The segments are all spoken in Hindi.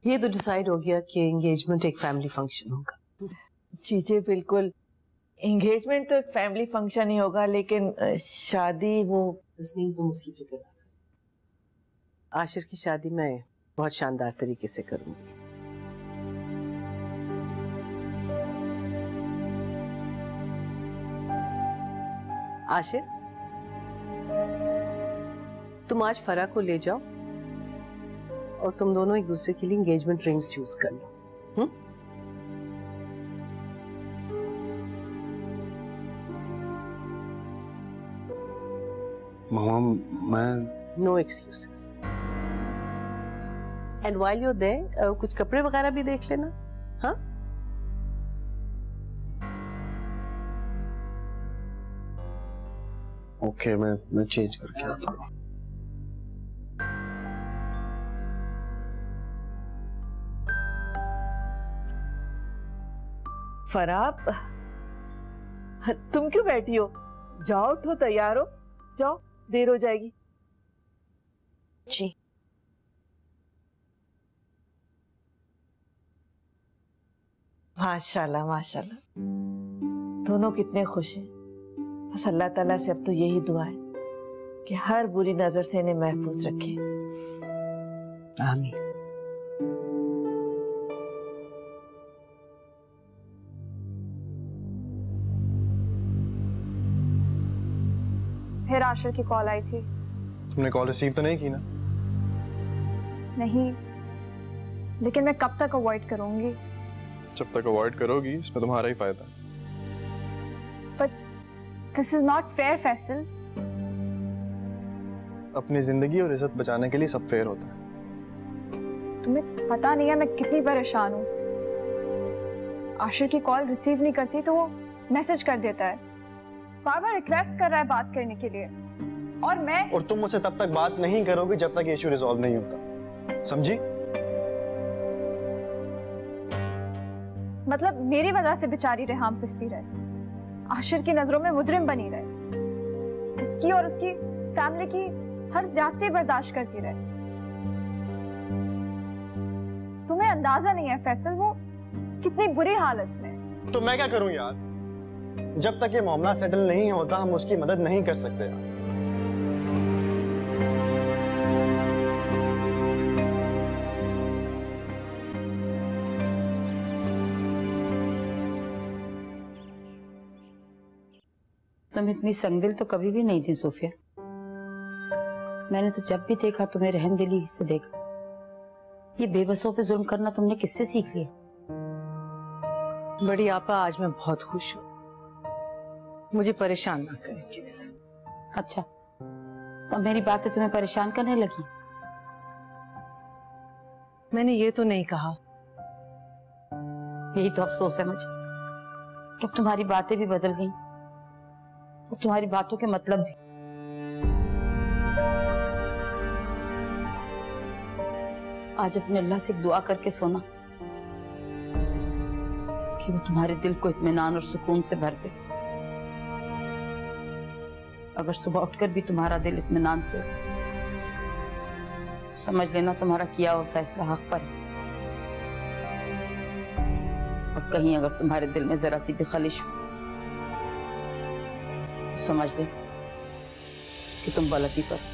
ये तो डिसाइड हो गया कि एंगेजमेंट एक फैमिली फंक्शन होगा। जी जी बिल्कुल, एंगेजमेंट तो एक फैमिली फंक्शन ही होगा, लेकिन शादी वो तस्नीम तुम उसकी फिक्र ना कर। आशिर की शादी मैं बहुत शानदार तरीके से करूंगी। आशिर, तुम आज फरा को ले जाओ और तुम दोनों एक दूसरे के लिए एंगेजमेंट रिंग्स चूज कर लो। मामा मैं no excuses. And while you are there कुछ कपड़े वगैरह भी देख लेना। हाँ, ओके, मैं चेंज करके आता हूँ। फराब, तुम क्यों बैठी हो? जाओ, उठो, तैयार हो, जाओ, देर हो जाएगी। जी माशाल्लाह माशाल्लाह, दोनों कितने खुश हैं। बस अल्लाह ताला से अब तो यही दुआ है कि हर बुरी नजर से इन्हें महफूज रखे। आमीन। फिर आशिर की कॉल आई थी। तुमने कॉल रिसीव तो नहीं की ना? नहीं, लेकिन मैं कब तक अवॉइड करूंगी? जब तक अवॉइड करोगी इसमें तुम्हारा ही फायदा। But this is not fair Faisal. अपनी जिंदगी और इज्जत बचाने के लिए सब फेयर होता है। तुम्हें पता नहीं है मैं कितनी परेशान हूँ। आशिर की कॉल रिसीव नहीं करती तो वो मैसेज कर देता है, बार बार रिक्वेस्ट कर रहा है बात करने के लिए, और तुम मुझसे तब तक बात नहीं करोगी जब तक इशू रिजॉल्व नहीं होता, समझी? मतलब मेरी वजह से बेचारी रेहाम पिसती रहे, आशिर की नजरों में मुजरिम बनी रहे, उसकी और उसकी फैमिली की हर ज्यादती बर्दाश्त करती रहे। तुम्हें अंदाजा नहीं है फैसल वो कितनी बुरी हालत में। तो मैं क्या करूं यार? जब तक ये मामला सेटल नहीं होता हम उसकी मदद नहीं कर सकते यार। तुम इतनी संगदिल तो कभी भी नहीं थी सोफिया। मैंने तो जब भी देखा तुम्हें रहमदिली से देखा। ये बेबसों पे जुल्म करना तुमने किससे सीख लिया? बड़ी आपा, आज मैं बहुत खुश हूँ, मुझे परेशान ना करें प्लीज। अच्छा, तो मेरी बातें तुम्हें परेशान करने लगी? मैंने ये तो नहीं कहा। यही तो अफसोस है मुझे कि अब तुम्हारी बातें भी बदल गई और तुम्हारी बातों के मतलब भी। आज अपने अल्लाह से दुआ करके सोना कि वो तुम्हारे दिल को इत्मीनान और सुकून से भर दे। अगर सुबह उठकर भी तुम्हारा दिल इत्मीनान से तो समझ लेना तुम्हारा किया हुआ फैसला हक पर है। और कहीं अगर तुम्हारे दिल में जरा सी भी खलिश हो तो समझ ले कि तुम गलती पर।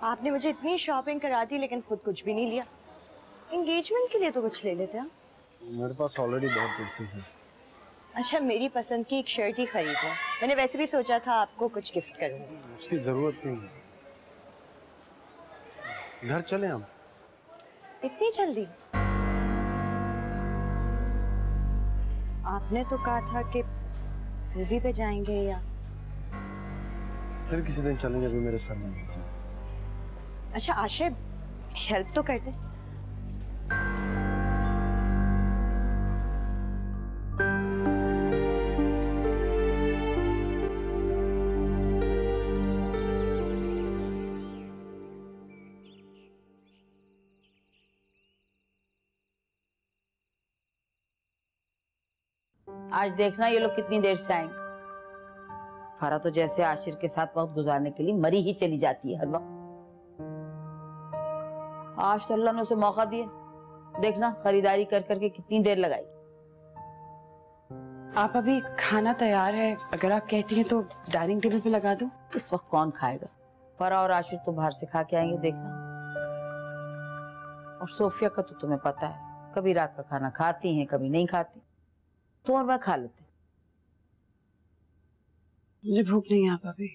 आपने मुझे इतनी शॉपिंग करा दी लेकिन खुद कुछ भी नहीं लिया। एंगेजमेंट के लिए तो कुछ ले लेते हैं। मेरे पास ऑलरेडी बहुत ड्रेसेस हैं। अच्छा, मेरी पसंद की एक शर्ट ही खरीद लो। मैंने वैसे भी सोचा था आपको कुछ गिफ्ट करूंगी। उसकी जरूरत नहीं है। घर चले हम। इतनी जल्दी? आपने तो कहा था कि मूवी पे जाएंगे या फिर किसी दिन चलेंगे, अभी मेरे सर में नहीं है। अच्छा आशिर, हेल्प तो कर दे। आज देखना ये लोग कितनी देर से आएंगे। फरा तो जैसे आशिर के साथ वक्त गुजारने के लिए मरी ही चली जाती है हर वक्त। आज तो अल्लाह ने उसे मौका दिया, देखना खरीदारी कर करके कितनी देर लगाई। आप अभी खाना तैयार है, अगर आप कहती हैं तो डाइनिंग टेबल पे लगा दूं। इस वक्त कौन खाएगा? फरा और आशिर तो बाहर से खा के आएंगे, देखना। और सोफिया का तो तुम्हें पता है, कभी रात का खाना खाती हैं, कभी नहीं खाती। तुम और मैं खा लेते। मुझे भूख नहीं है आप अभी।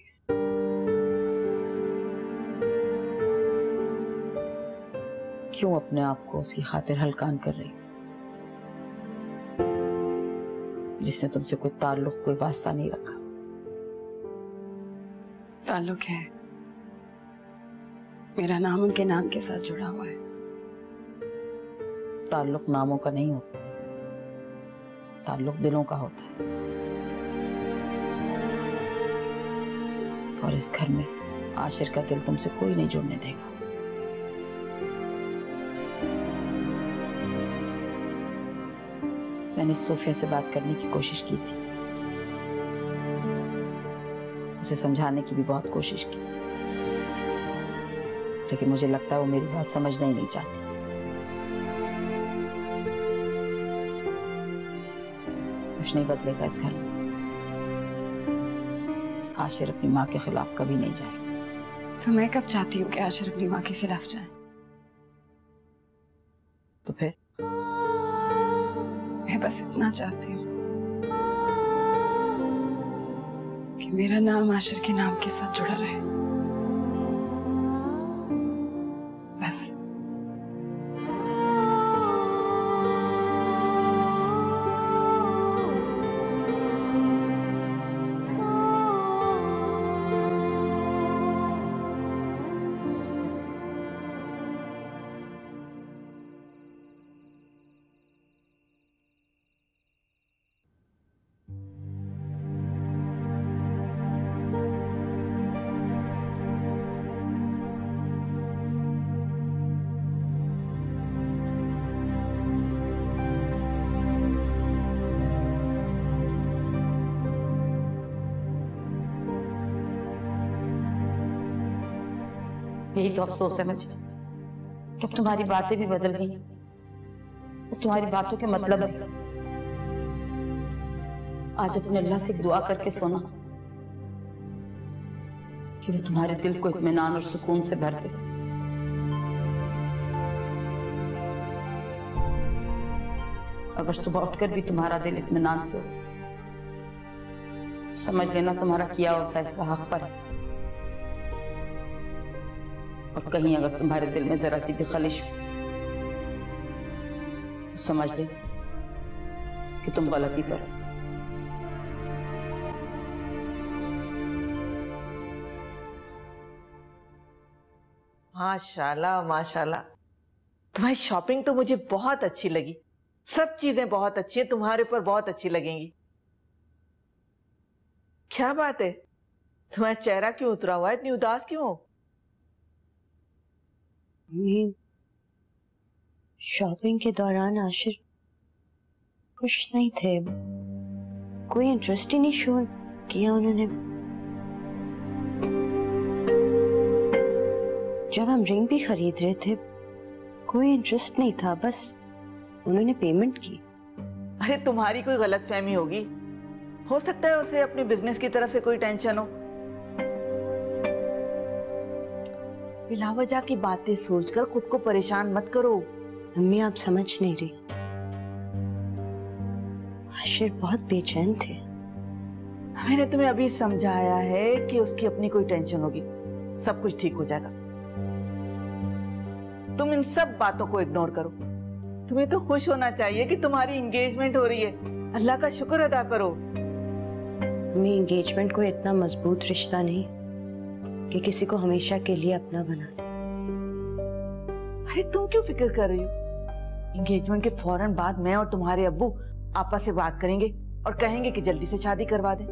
क्यों अपने आप को उसकी खातिर हलकान कर रही, जिसने तुमसे कोई ताल्लुक, कोई वास्ता नहीं रखा? ताल्लुक है, मेरा नाम उनके नाम के साथ जुड़ा हुआ है। ताल्लुक नामों का नहीं होता, ताल्लुक दिलों का होता है। और इस घर में आशिर का दिल तुमसे कोई नहीं जुड़ने देगा। मैंने सोफिया से बात करने की कोशिश की थी, उसे समझाने की भी बहुत कोशिश की, लेकिन मुझे लगता है वो मेरी बात समझना ही नहीं चाहती। कुछ नहीं बदलेगा इस घर में। आशिर अपनी माँ के खिलाफ कभी नहीं जाएगा। तो मैं कब चाहती हूँ कि आशिर अपनी माँ के खिलाफ जाए? तो फिर मैं बस इतना चाहती हूँ कि मेरा नाम आशिर के नाम के साथ जुड़ा रहे, बस। यही तो अफसोस है मुझे कि अब तुम्हारी बातें भी बदल गई और तुम्हारी बातों के मतलब भी। आज अपने अल्लाह से दुआ करके सोना कि वो तुम्हारे दिल को इत्मीनान और सुकून से भर दे। अगर सुबह उठकर भी तुम्हारा दिल इत्मीनान से हो तो समझ लेना तुम्हारा किया हुआ फैसला हक पर है। और कहीं अगर तुम्हारे दिल में जरा सी भी खलिश हो तो समझ ले कि तुम गलती पर हो। माशाल्लाह माशाल्लाह, तुम्हारी शॉपिंग तो मुझे बहुत अच्छी लगी। सब चीजें बहुत अच्छी हैं, तुम्हारे ऊपर बहुत अच्छी लगेंगी। क्या बात है, तुम्हारा चेहरा क्यों उतरा हुआ है, इतनी उदास क्यों हो? शॉपिंग के दौरान आशिर खुश नहीं थे, कोई इंटरेस्ट ही नहीं शो किया उन्होंने। जब हम रिंग भी खरीद रहे थे कोई इंटरेस्ट नहीं था, बस उन्होंने पेमेंट की। अरे तुम्हारी कोई गलतफहमी होगी, हो सकता है उसे अपने बिजनेस की तरफ से कोई टेंशन हो। बिलावजा की बातें सोचकर खुद को परेशान मत करो। मम्मी आप समझ नहीं रही, आशिर बहुत बेचैन थे। मैंने तुम्हें अभी समझाया है कि उसकी अपनी कोई टेंशन होगी, सब कुछ ठीक हो जाएगा। तुम इन सब बातों को इग्नोर करो। तुम्हें तो खुश होना चाहिए कि तुम्हारी एंगेजमेंट हो रही है। अल्लाह का शुक्र अदा करो। मम्मी एंगेजमेंट को इतना मजबूत रिश्ता नहीं कि किसी को हमेशा के लिए अपना बना दे। अरे तुम क्यों फिक्र कर रही हो? एंगेजमेंट के फौरन बाद मैं और तुम्हारे अब्बू आपस से बात करेंगे और कहेंगे कि जल्दी से शादी करवा दें।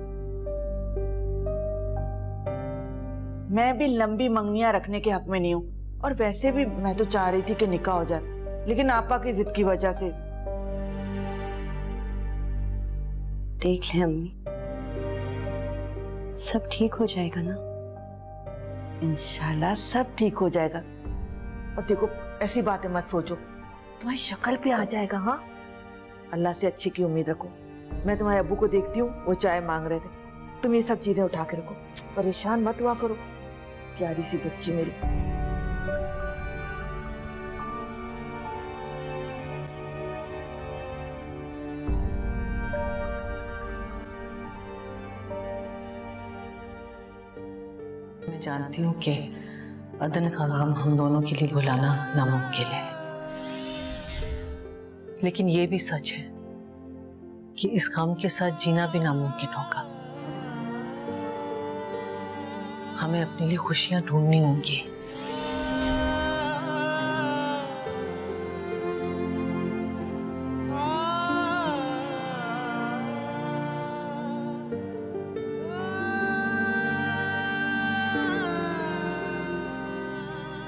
मैं भी लंबी मंगनियां रखने के हक में नहीं हूं, और वैसे भी मैं तो चाह रही थी कि निकाह हो जाए, लेकिन आपा की जिद की वजह से। देख ले अम्मी, सब ठीक हो जाएगा ना? इंशाल्लाह सब ठीक हो जाएगा। और देखो ऐसी बातें मत सोचो, तुम्हारी शक्ल पे आ जाएगा। हाँ, अल्लाह से अच्छी की उम्मीद रखो। मैं तुम्हारे अब्बू को देखती हूँ, वो चाय मांग रहे थे। तुम ये सब चीजें उठा के रखो, परेशान मत हुआ करो, प्यारी सी बच्ची मेरी। मैं जानती हूँ कि अदन का गम हम दोनों के लिए भुलाना नामुमकिन है, लेकिन ये भी सच है कि इस गम के साथ जीना भी नामुमकिन होगा। हमें अपने लिए खुशियां ढूंढनी होंगी।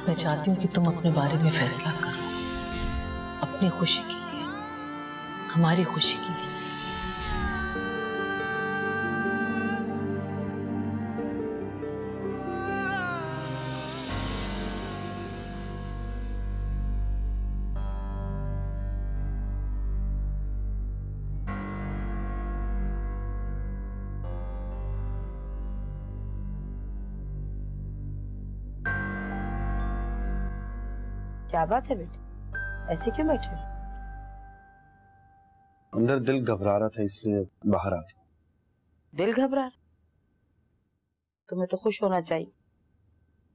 मैं चाहती हूँ कि तुम अपने बारे में फैसला करो, अपनी खुशी के लिए, हमारी खुशी के लिए। क्या बात है बेटी, ऐसे क्यों बैठे? अंदर दिल घबरा रहा था इसलिए बाहर आ गया। दिल घबरा रहा? तुम्हें तो खुश होना चाहिए,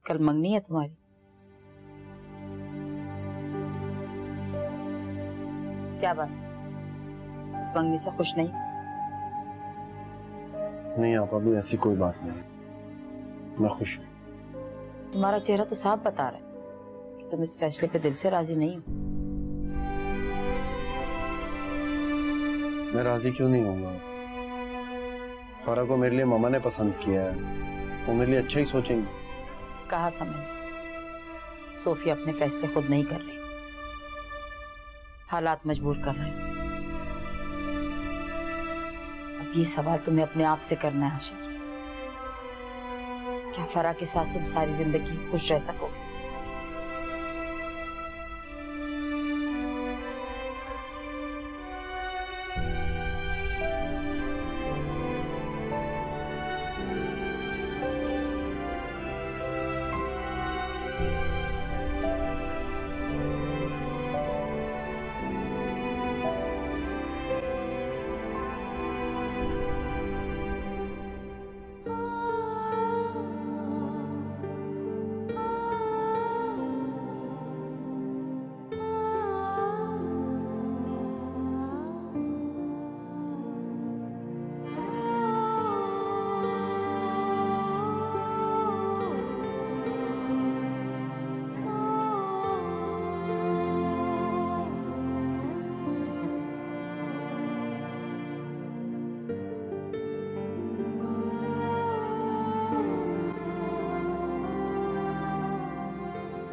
कल मंगनी है तुम्हारी। क्या बात, इस मंगनी से खुश नहीं? नहीं आप अभी ऐसी कोई बात नहीं, मैं खुश हूँ। तुम्हारा चेहरा तो साफ बता रहा है कि तुम इस फैसले पे दिल से राजी नहीं हो। मैं राजी क्यों नहीं होऊंगा? फरा को मेरे लिए मामा ने पसंद किया है, वो मेरे लिए अच्छा ही सोचेंगे। कहा था मैंने, सोफिया अपने फैसले खुद नहीं कर रही, हालात मजबूर कर रहे हैं उसे। अब ये सवाल तुम्हें अपने आप से करना है आशिर, क्या फरा के साथ तुम सारी जिंदगी खुश रह सकोगे?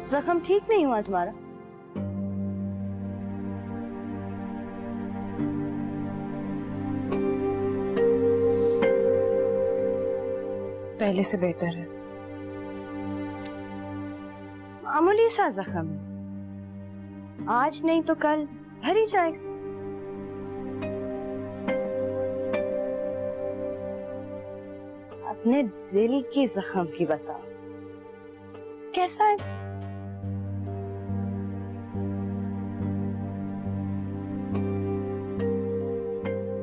जख्म ठीक नहीं हुआ तुम्हारा? पहले से बेहतर है। मामूली सा जख्म है, आज नहीं तो कल भर ही जाएगा। अपने दिल की जख्म की बताओ, कैसा है?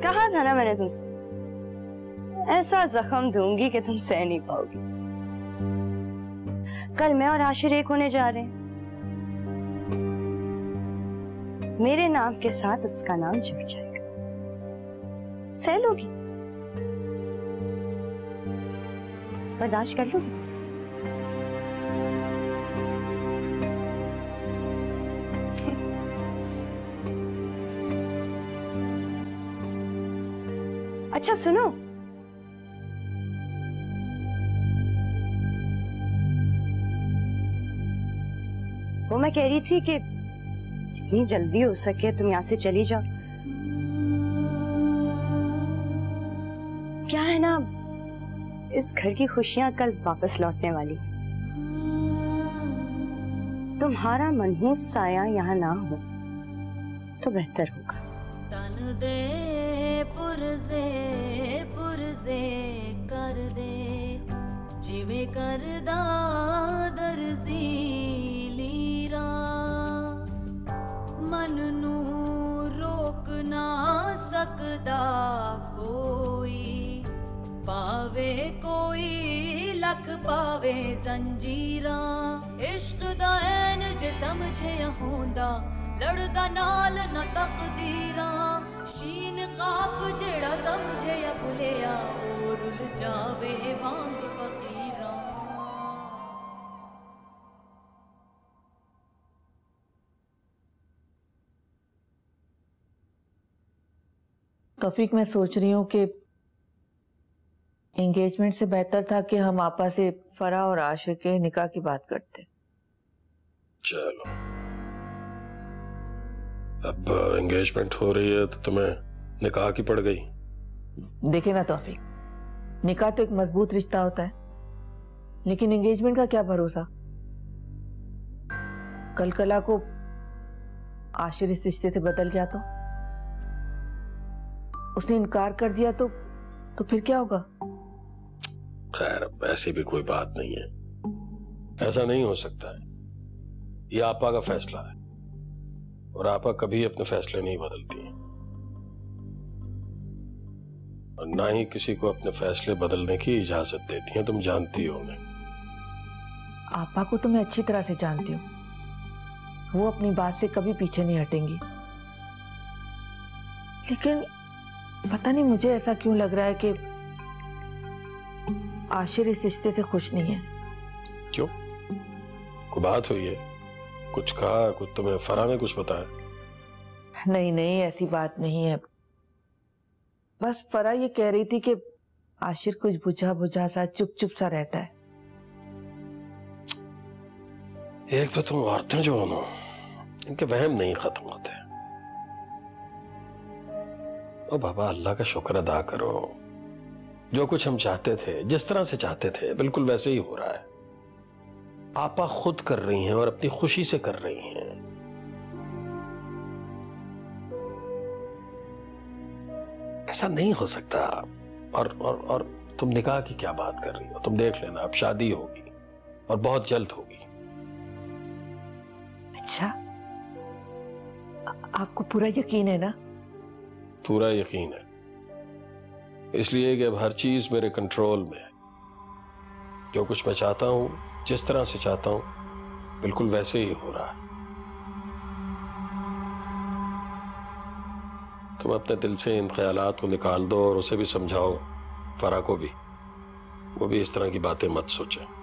कहा था ना मैंने तुमसे, ऐसा जख्म दूंगी कि तुम सह नहीं पाओगी। कल मैं और आशिर एक होने जा रहे हैं। मेरे नाम के साथ उसका नाम जुड़ जाएगा। सह लोगी? बर्दाश्त कर लोगी तुम? अच्छा सुनो, वो मैं कह रही थी कि जितनी जल्दी हो सके तुम यहाँ से चली जाओ। क्या है ना, इस घर की खुशियां कल वापस लौटने वाली। तुम्हारा मनहूस साया यहाँ ना हो तो बेहतर होगा। तन दे पुरजे पुरजे कर दे, जिवे करदा दर्जी लीरा, मन नू रोक ना सकदा कोई, पावे कोई लख पावे जंजीरा। इश्क दा ऐन जे समझे होंदा, लड़दा नाल न तकदीरा। शीन काफ जेड़ा समझे या भुलिया, ओ रुल जावे वांग फकीरा। तौफीक, मैं सोच रही हूँ कि एंगेजमेंट से बेहतर था कि हम आपा से फरा और आशिर के निकाह की बात करते। चलो, अब एंगेजमेंट हो रही है तो तुम्हें निकाह की पड़ गई। देखे ना तौफीक, निकाह तो एक मजबूत रिश्ता होता है, लेकिन एंगेजमेंट का क्या भरोसा। कल कला को आशिर इस रिश्ते से बदल गया तो, उसने इनकार कर दिया तो फिर क्या होगा। खैर, अब ऐसी भी कोई बात नहीं है, ऐसा नहीं हो सकता है। ये आपा का फैसला है और आपा कभी अपने फैसले नहीं बदलती हैं, और ना ही किसी को अपने फैसले बदलने की इजाजत देती हैं। तुम जानती हो उन्हें। आपा को तो मैं अच्छी तरह से जानती हूँ, वो अपनी बात से कभी पीछे नहीं हटेंगी। लेकिन पता नहीं मुझे ऐसा क्यों लग रहा है कि आशिर इस रिश्ते से खुश नहीं है। क्यों? कोई बात हुई है? कुछ कहा? कुछ तुम्हें फरा ने कुछ बताया? नहीं नहीं, ऐसी बात नहीं है। बस फरा ये कह रही थी कि आशिर कुछ बुझा बुझा सा, चुप चुप सा रहता है। एक तो तुम औरतें जो हो ना, इनके वहम नहीं खत्म होते। ओ बाबा, अल्लाह का शुक्र अदा करो, जो कुछ हम चाहते थे, जिस तरह से चाहते थे, बिल्कुल वैसे ही हो रहा है। आपा खुद कर रही हैं और अपनी खुशी से कर रही हैं। ऐसा नहीं हो सकता। और तुम निकाह की क्या बात कर रही हो? तुम देख लेना, अब शादी होगी और बहुत जल्द होगी। अच्छा, आपको पूरा यकीन है ना? पूरा यकीन है, इसलिए कि अब हर चीज मेरे कंट्रोल में है। जो कुछ मैं चाहता हूं, जिस तरह से चाहता हूं, बिल्कुल वैसे ही हो रहा है। तुम अपने दिल से इन ख्यालात को निकाल दो और उसे भी समझाओ, फरा को भी, वो भी इस तरह की बातें मत सोचे।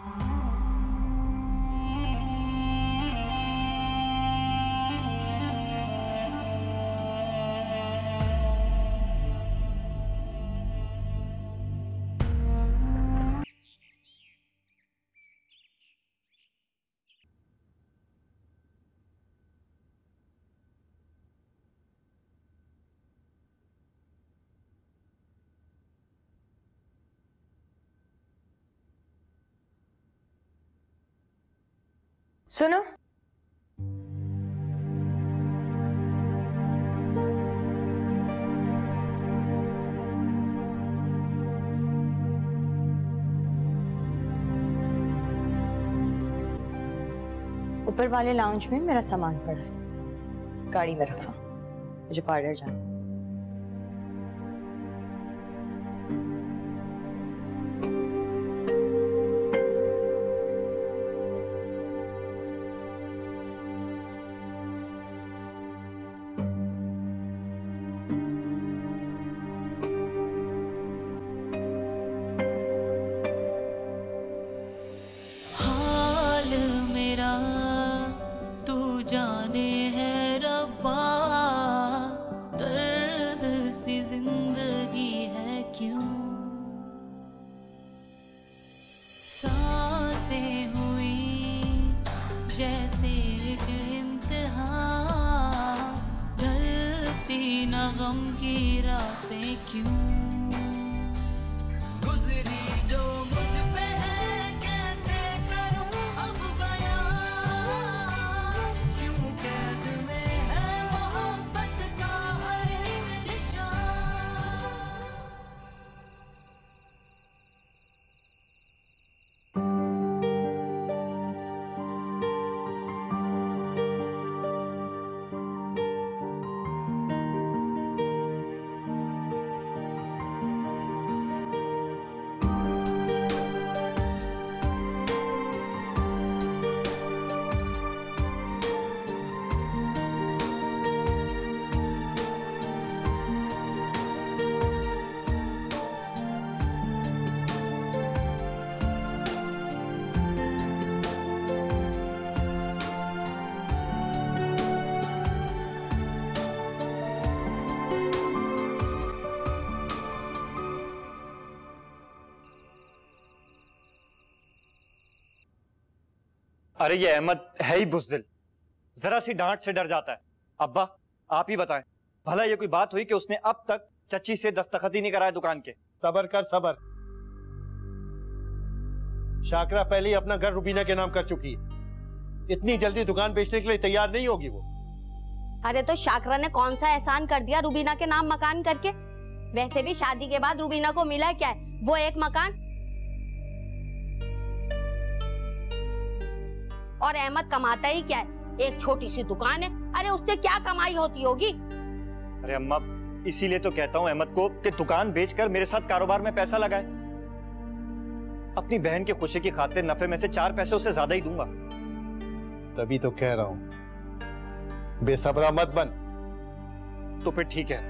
सुनो, ऊपर वाले लाउंज में मेरा सामान पड़ा है, गाड़ी में रखा, मुझे पार्लर जाना। जाने है रब्बा, दर्द सी जिंदगी है क्यों, सांसें हुई जैसे एक इम्तिहान, ढलती न गम की रातें क्यों, गुजरी जो मुझ पे है कैसे करूं अब बयां, क्यों कैद में है मोहब्बत का हर एक निशान। अरे ये अहमद है ही बुज़दिल, जरा सी डांट से डर जाता है। अब्बा आप ही बताएं, भला ये कोई बात हुई कि उसने अब तक चच्ची से दस्तखत ही नहीं कराया दुकान के? सबर कर सबर। शाकरा पहले ही अपना घर रुबीना के नाम कर चुकी है, इतनी जल्दी दुकान बेचने के लिए तैयार नहीं होगी वो। अरे तो शाकरा ने कौन सा एहसान कर दिया रुबीना के नाम मकान करके? वैसे भी शादी के बाद रुबीना को मिला क्या है, वो एक मकान। और अहमद कमाता ही क्या है, एक छोटी सी दुकान है, अरे उससे क्या कमाई होती होगी? अरे अम्मा इसीलिए तो कहता हूँ अहमद को कि दुकान बेचकर मेरे साथ कारोबार में पैसा लगाए। अपनी बहन की खुशी की खातिर नफे में से 4 पैसे उसे ज्यादा ही दूंगा। तभी तो कह रहा हूँ बेसब्रा मत बन। तो फिर ठीक है,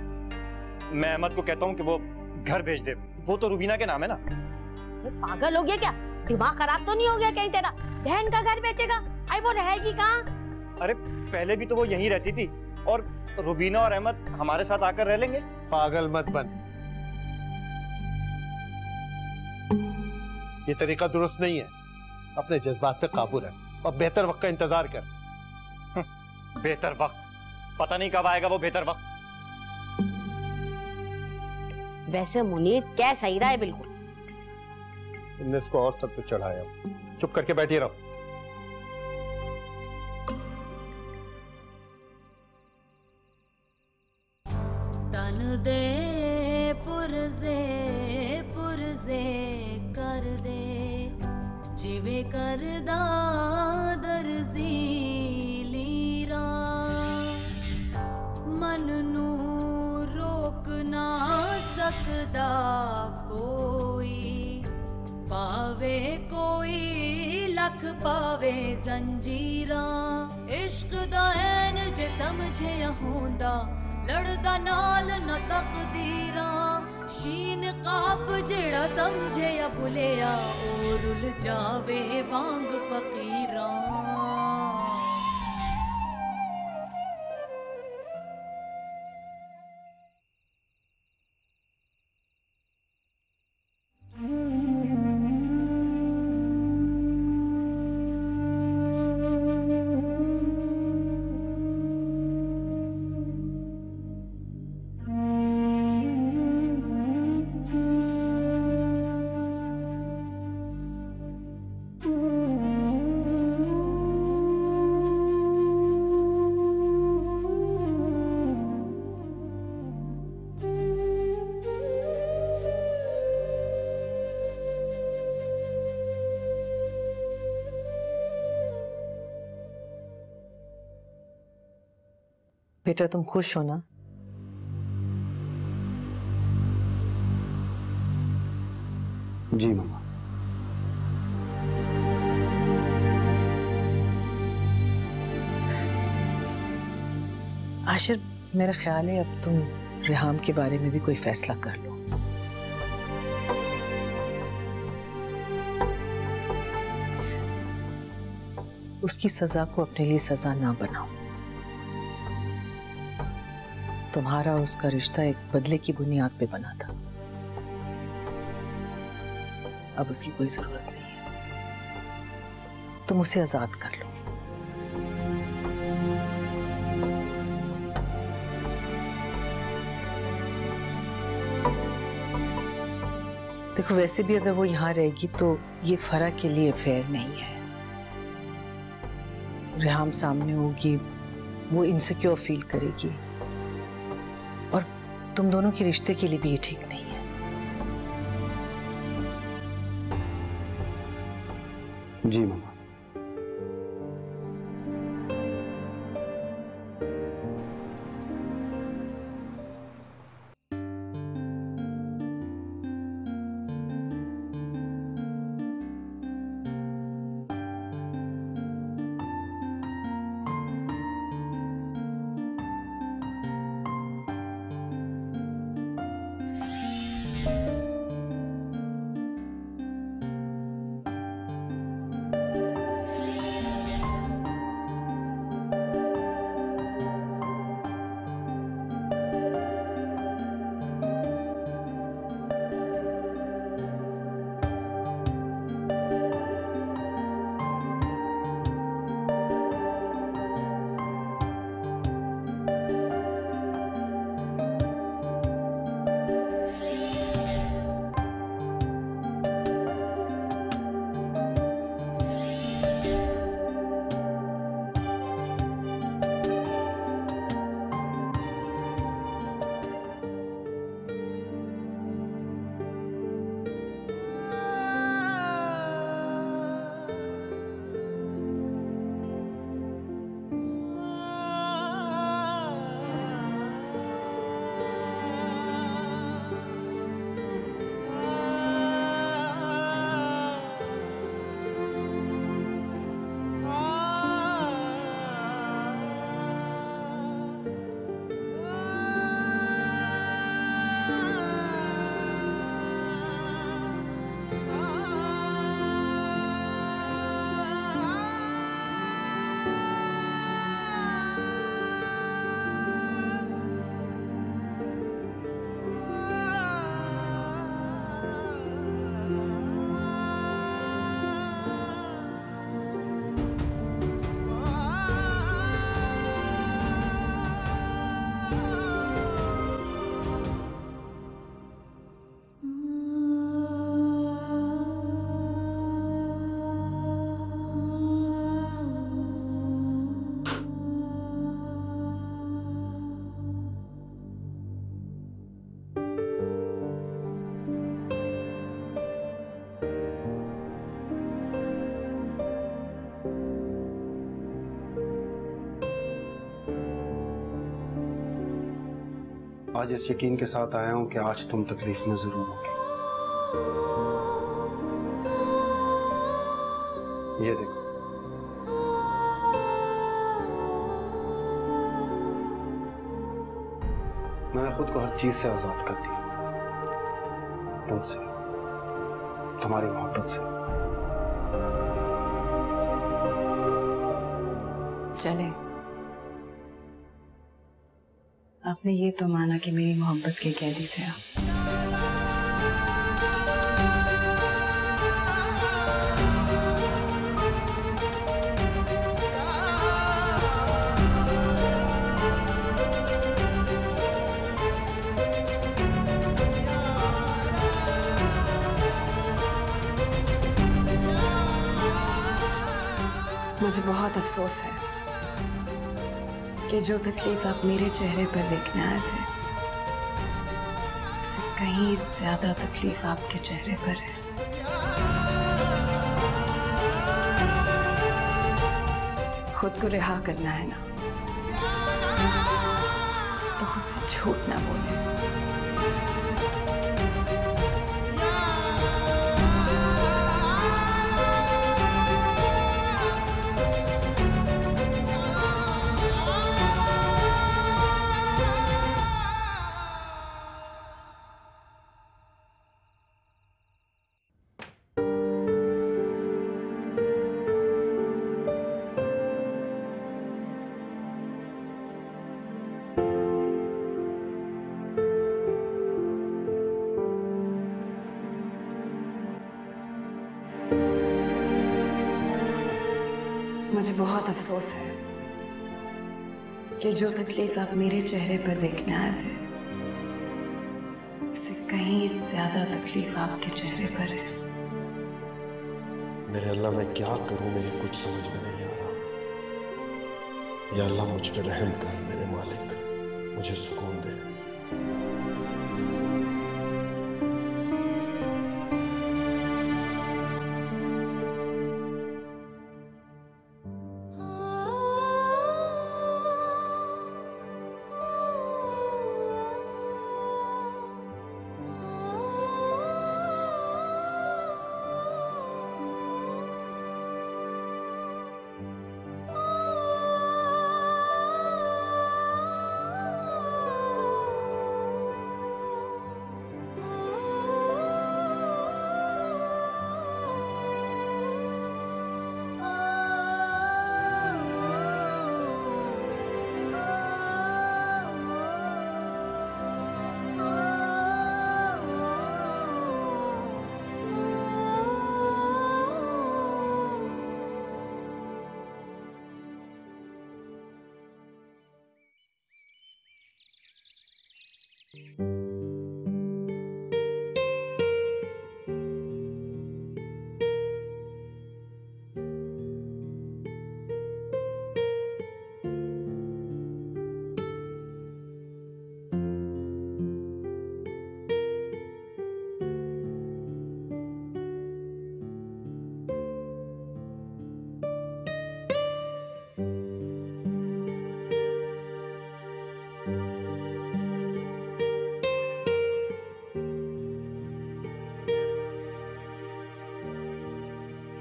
मैं अहमद को कहता हूँ कि वो घर भेज दे, वो तो रुबीना के नाम है ना। पागल हो गया क्या, दिमाग खराब तो नहीं हो गया कहीं तेरा? बहन का घर बेचेगा, आई वो रहेगी कहाँ? अरे पहले भी तो वो यहीं रहती थी और रुबीना और अहमद हमारे साथ आकर रह लेंगे। पागल मत बन, ये तरीका दुरुस्त नहीं है। अपने जज्बात पे काबू रख और बेहतर वक्त का इंतजार कर। बेहतर वक्त पता नहीं कब आएगा वो बेहतर वक्त। वैसे मुनीर क्या सही रहा है बिल्कुल। तुमने इसको और सब तो चढ़ाया, चुप करके बैठी रहो। तन दे पुरजे पुरजे कर दे, जिवे करदा दर्जी लीरा, मन नू रोक ना सकदा कोई, पावे कोई लख पावे जंजीरा, इश्क दा ऐन जे समझे होंदा, लड़दा नाल न तकदीरा, शीन काफ जेड़ा समझे या भुलिया, ओ रुल जावे वांग फकीरा। बेटा तुम खुश हो ना? जी मम्मा। आशिर, मेरा ख्याल है अब तुम रेहाम के बारे में भी कोई फैसला कर लो। उसकी सजा को अपने लिए सजा ना बनाओ। तुम्हारा उसका रिश्ता एक बदले की बुनियाद पे बना था। अब उसकी कोई जरूरत नहीं है। तुम उसे आजाद कर लो। देखो, वैसे भी अगर वो यहाँ रहेगी तो ये फरा के लिए फेयर नहीं है। रेहाम सामने होगी, वो इनसिक्योर फील करेगी और तुम दोनों के रिश्ते के लिए भी ये ठीक नहीं है। जी मम्मा। आज इस यकीन के साथ आया हूं कि आज तुम तकलीफ में जरूर होगी। ये देखो, मैंने खुद को हर चीज से आजाद कर दिया। तुमसे, तुम्हारी मोहब्बत से। चले, आपने ये तो माना कि मेरी मोहब्बत के कैदी थे आप। मुझे बहुत अफसोस है कि जो तकलीफ आप मेरे चेहरे पर देखने आए थे, उससे कहीं ज्यादा तकलीफ आपके चेहरे पर है। खुद को रिहा करना है ना? तो खुद से झूठ ना बोले। मुझे बहुत अफसोस है कि जो तकलीफ आप मेरे चेहरे पर देखने आए थे उससे कहीं ज्यादा तकलीफ आपके चेहरे पर है। मेरे अल्लाह मैं क्या करूं, मेरी कुछ समझ में नहीं आ रहा। या अल्लाह मुझ पर रहम कर मेरे मालिक, मुझे सुकून दे।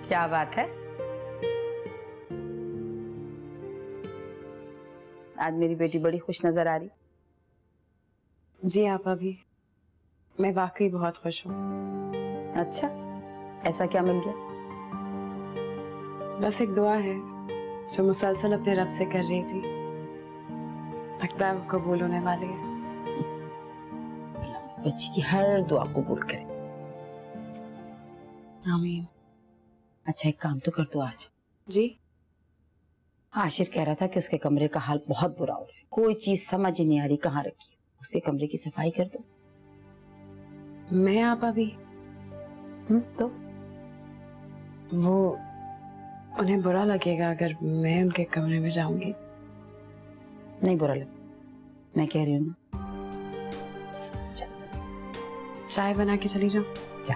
क्या बात है? आज मेरी बेटी बड़ी खुश नजर आ रही। जी आप अभी, मैं वाकई बहुत खुश हूँ। अच्छा, ऐसा क्या मिल गया? बस एक दुआ है जो मुसलसल अपने रब से कर रही थी, लगता है वो कबूल होने वाली है। बच्ची की हर दुआ कबूल करे। आमीन। अच्छा एक काम तो कर दो आज। जी? आशिर कह रहा था कि उसके कमरे का हाल बहुत बुरा हो रहा है, कोई चीज समझ ही नहीं आ रही कहाँ रखी। उसके कमरे की सफाई कर दो। मैं आप अभी? तो वो उन्हें बुरा लगेगा अगर मैं उनके कमरे में जाऊंगी? नहीं बुरा लगे, मैं कह रही हूँ ना। चाय बना के चली जाऊं? जा।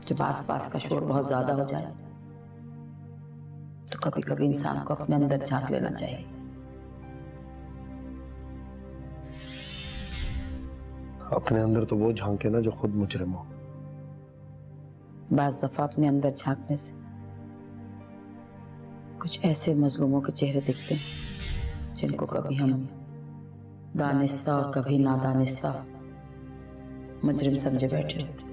जब आसपास का शोर बहुत ज्यादा हो जाए तो कभी कभी इंसान को अपने अंदर झांक लेना चाहिए। अपने अंदर तो वो झांके ना जो खुद मुजरिम हो। बाज दफा अपने अंदर झांकने से कुछ ऐसे मजलूमों के चेहरे दिखते हैं जिनको कभी हम दानिस्ता और कभी नादानिस्ता मुजरिम समझे बैठे होते।